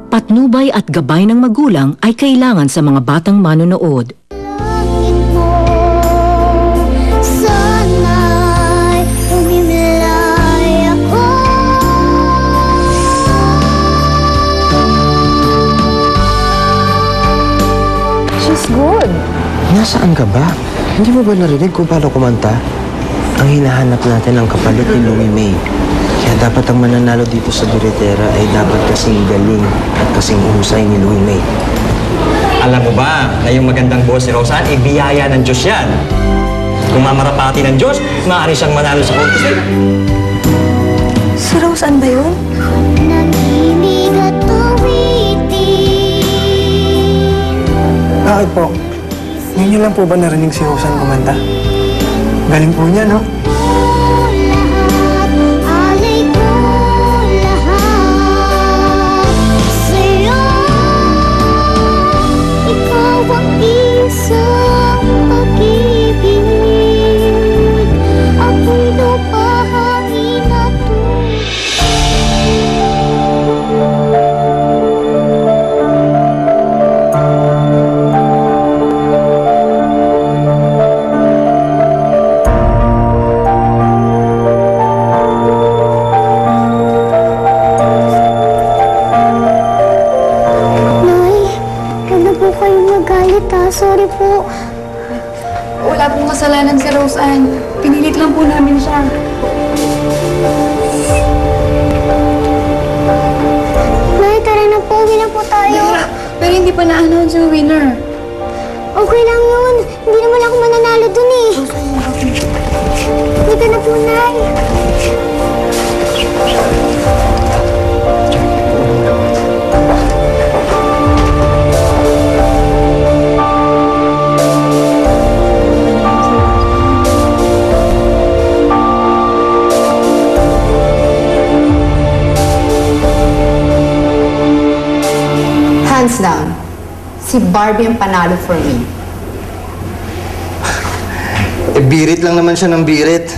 Patnubay at gabay ng magulang ay kailangan sa mga batang manonood. Sana'y umimilay ako. She's good. Nasaan ka ba? Hindi mo ba narinig kung paano kumanta? Ang hinahanap natin ang kapalit ni Louie May. Kaya dapat ang mananalo dito sa Biritera ay dapat kasing galing at kasing husay ni Louie May. Alam mo ba na yung magandang boss ni Roseanne, biyaya ng Diyos yan. Kung mamarapati ng Diyos, maaari siyang manalo sa contest. Si Roseanne ba yun? Nag-ibig at tuwitin. Bakit po? Ngayon niyo lang po ba narinig si Roseanne kumanta? Galing po niya, no? Lahat, alay ko lahat sa'yo. Ikaw ang isang pag-ibig. Ako'y lupa, hangin at tubig. Sorry po. Wala pong kasalanan si Roseanne. Pinilit lang po namin siya. Nay, tara na po. Uwi na po tayo. Pero hindi pa na-announce yung winner. Okay lang yun. Hindi naman ako mananalo dun eh. Uwi ka na po, Nay. Hands down, si Barbie ang panalo for me. Birit lang naman siya ng birit.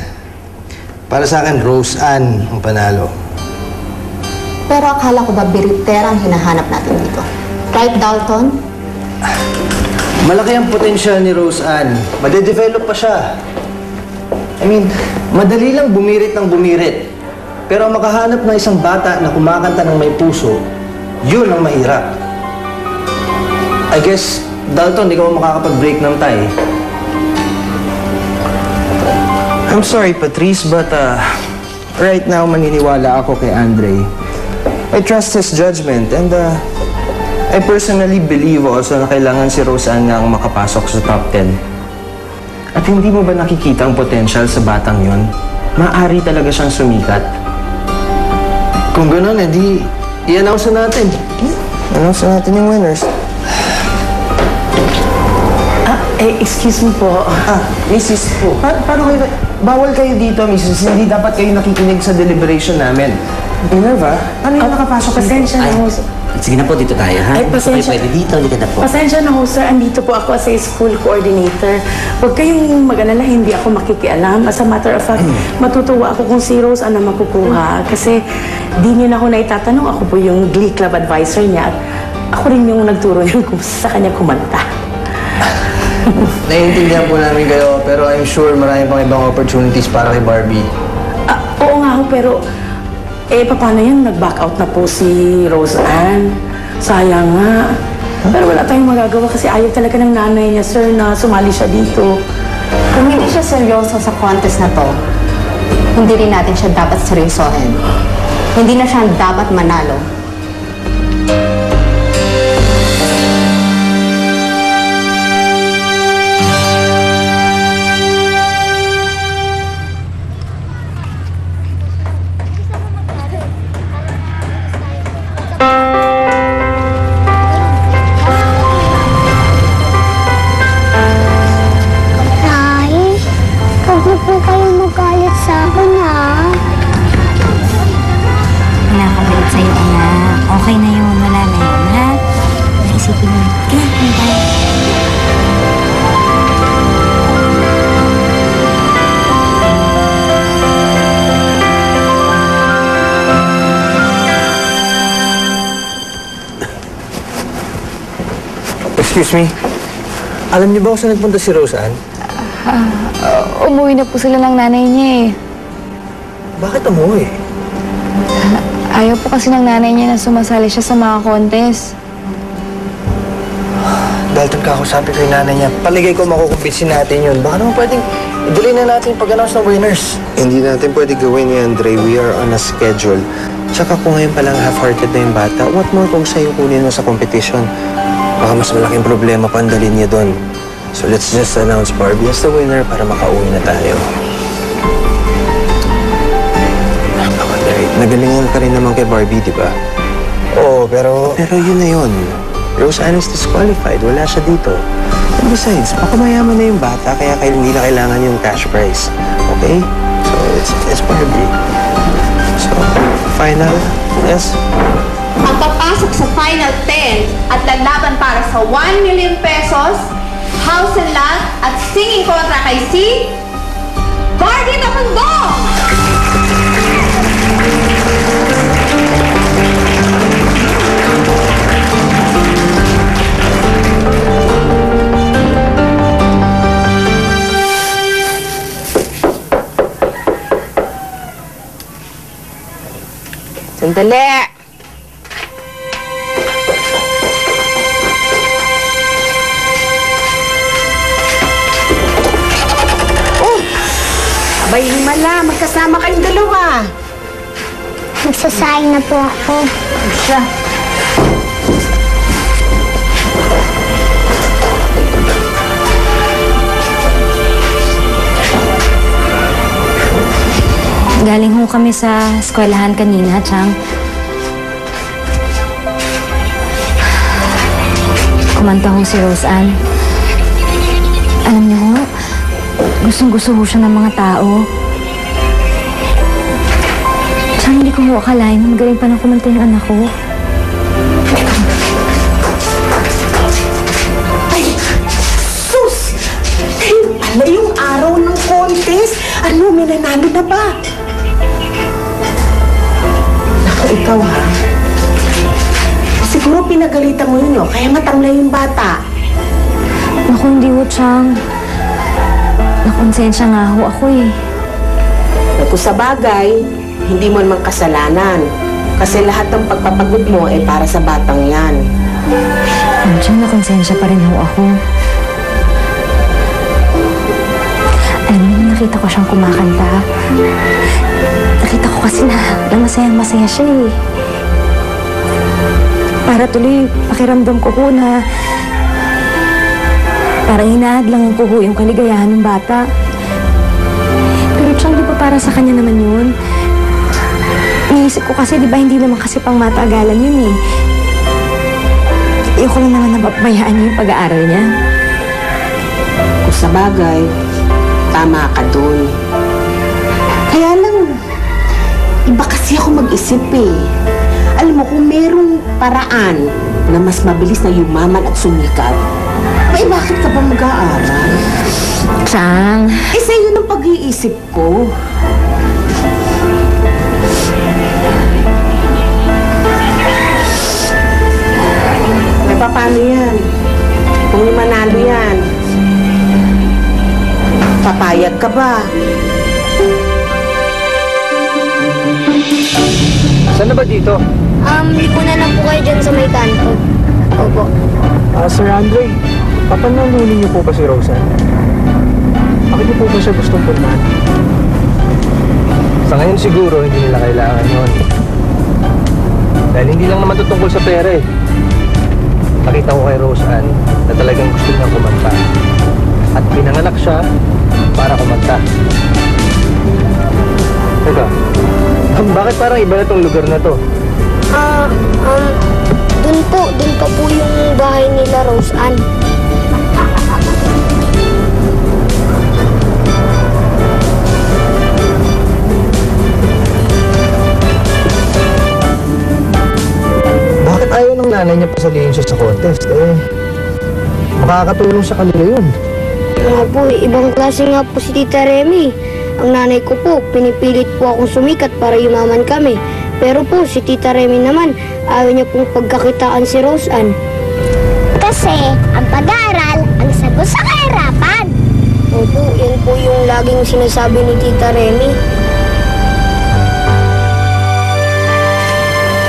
Para sa akin, Roseanne ang panalo. Pero akala ko ba biritera ang hinahanap natin dito? Right, Dalton? Malaki ang potensyal ni Roseanne. Madedevelop pa siya. I mean, madali lang bumirit ng bumirit. Pero makahanap ng isang bata na kumakanta ng may puso, yun ang mahirap. I guess, Dalton, ikaw ang makakapag-break ng tie. I'm sorry, Patrice, but right now, maniniwala ako kay Andre. I trust his judgment, and I personally believe also na kailangan si Roseanne nga ang makapasok sa top 10. At hindi mo ba nakikita ang potential sa batang yon? Maaari talaga siyang sumikat. Kung gano'n, edi i-announce na natin. Announce na natin yung winners. Excuse me po. Mrs. po. Paano kayo? Bawal kayo dito, Mrs. Hindi dapat kayo nakikinig sa deliberation namin. Minerva, ano yung nakapasok dito? Pasensya na ho. Sige na po, dito tayo, ha? Ay, pasensya. Pwede dito, hindi ka na po. Pasensya na ho, sir. Andito po ako as a school coordinator. Huwag kayong mag-alala, hindi ako makikialam. As a matter of fact, matutuwa ako kung si Rose ang makukuha. Kasi di niyo na ako naitatanong. Ako po yung Glee Club advisor niya. At ako rin yung nagturo niya kung sa kanya kumanta. Naiintindihan po namin kayo, pero I'm sure marami pang ibang opportunities para kay Barbie. Oo nga ho, pero paano yan? Nag-back out na po si Roseanne. Sayang nga. Pero wala tayong magagawa kasi ayaw talaga ng nanay niya, sir, na sumali siya dito. Kung hindi siya seryoso sa contest na to, hindi rin natin siya dapat seryosohin. Hindi na siya dapat manalo. Okay na yun, wala na yun. Excuse me. Alam niyo ba kung saan nagpunta si Roseanne? Umuwi na po sila ng nanay niya eh. Bakit umuwi? Ayaw po kasi ng nanay niya na sumasali siya sa mga contest. Dahil doon kakausapin ko yung nanay niya, paligay ko makukumbinsin natin yun. Baka naman pwedeng i-delay na natin yung pag-announce ng winners. Hindi natin pwede gawin yan, Andre. We are on a schedule. Tsaka kung ngayon palang half-hearted na yung bata, what more kung sa'yo kunin mo sa competition? Baka mas malaking problema pa ang dalhin niya doon. So let's just announce Barbie as the winner para makauwi na tayo. Nagalingan ka rin naman kay Barbie, di ba? Oo, pero... Pero yun na yun. Roseanne is disqualified. Wala siya dito. And besides, baka mayaman na yung bata kaya hindi na kailangan yung cash prize. Okay? So, it's Barbie. So, final? Yes? Ang papasok sa Final 10 at lalaban para sa 1 million pesos, house and lot at singing kontra kay si Barbie Tapandong! Sandali! Abay, himala. Magkasama kayong dalawa. Nagsasayang na po ako. Siya. Galing ho kami sa eskwelahan kanina, Chang. Kumanta ho si Roseanne. Alam niyo ho, gustong-gusto ho siya ng mga tao. Chang, hindi ko ho akalain na magaling pa ng kumanta yung anak ko. Ay, sus! Ano yung araw ng contest? Ano, may nanalo na ba? Naku, ikaw ha? Siguro pinagalitan mo yun, no? Kaya matamlay yung bata. Naku, hindi ho, Chang. Nakonsensya nga ho ako eh. Naku, sa bagay, hindi mo naman kasalanan. Kasi lahat ng pagpapagod mo ay para sa batang yan. Chang, nakonsensya pa rin ho ako. Alam mo, nakita ko siyang kumakanta. Nakita ko kasi na masayang-masaya siya eh. Para tuloy, pakiramdam ko ho na parang hinahadlangan ko ho yung kaligayahan ng bata. Pero Chang, di ba para sa kanya naman yun? Iniisip ko kasi, di ba hindi naman kasi pang matagalan yun eh. Ayoko lang naman napapabayaan niya yung pag-aaral niya. Kung sa bagay, tama ka dun. Kaya lang, iba kasi ako mag-isip eh. Alam mo, kung merong paraan na mas mabilis na yumaman at sumikat, ay bakit ka ba mag-aaral? Chang! Eh, sa'yo ng pag-iisip ko. May paano yan? Kung di manalo yan, papayag ka ba? Saan na ba dito? Likunan lang po kayo dyan sa may kanto. Opo. Sir Andre, papanalunin niyo po ba si Roseanne? Bakit niyo po ba siya gustong pulman? Sa ngayon siguro, hindi nila kailangan yun. Dahil hindi lang naman tutungkol sa pera eh. Nakita ko kay Roseanne na talagang gusto niyang kumanta. At pinanganak siya para kumanta. Teka, bakit parang iba na tong lugar na to? Dun pa po yung bahay nila, Roseanne. Bakit ayaw ng nanay niya pasalihin siya sa contest? Makakatulong sa kanila yun. Nga po, ibang klase nga po si Tita Remy. Ang nanay ko po, pinipilit po akong sumikat para yumaman kami. Pero po, si Tita Remy naman, ayaw niya pong pagkakitaan si Roseanne. Kasi ang pag-aaral ang sagot sa kahirapan. Opo, yan po yung laging sinasabi ni Tita Remy.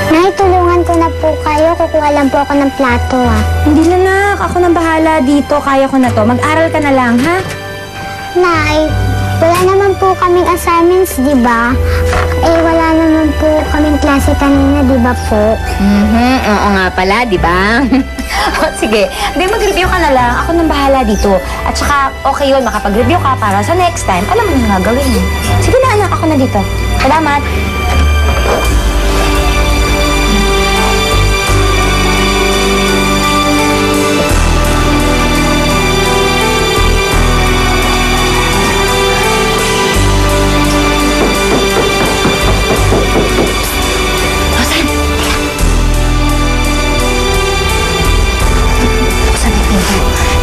Nay, tulungan ko na po kayo. Kukuha lang po ako ng plato, Hindi na, nak. Ako nang bahala dito. Kaya ko na to. Mag-aral ka na lang, ha? Nay, wala naman po kaming assignments, di ba? Wala naman po kaming klase kanina, di ba po? Oo nga pala, di ba? Sige, hindi mag-review ka na lang. Ako nang bahala dito. At saka, okay yun, makapag-review ka para sa next time. Alam mo na gagawin mo. Sige na, anak. Ako na dito. Salamat.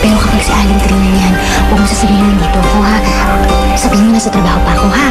Pero kapag si Aling Trina yan, huwag mo sasabihin nandito ako, ha? Sabihin mo na sa trabaho pa ako, ha?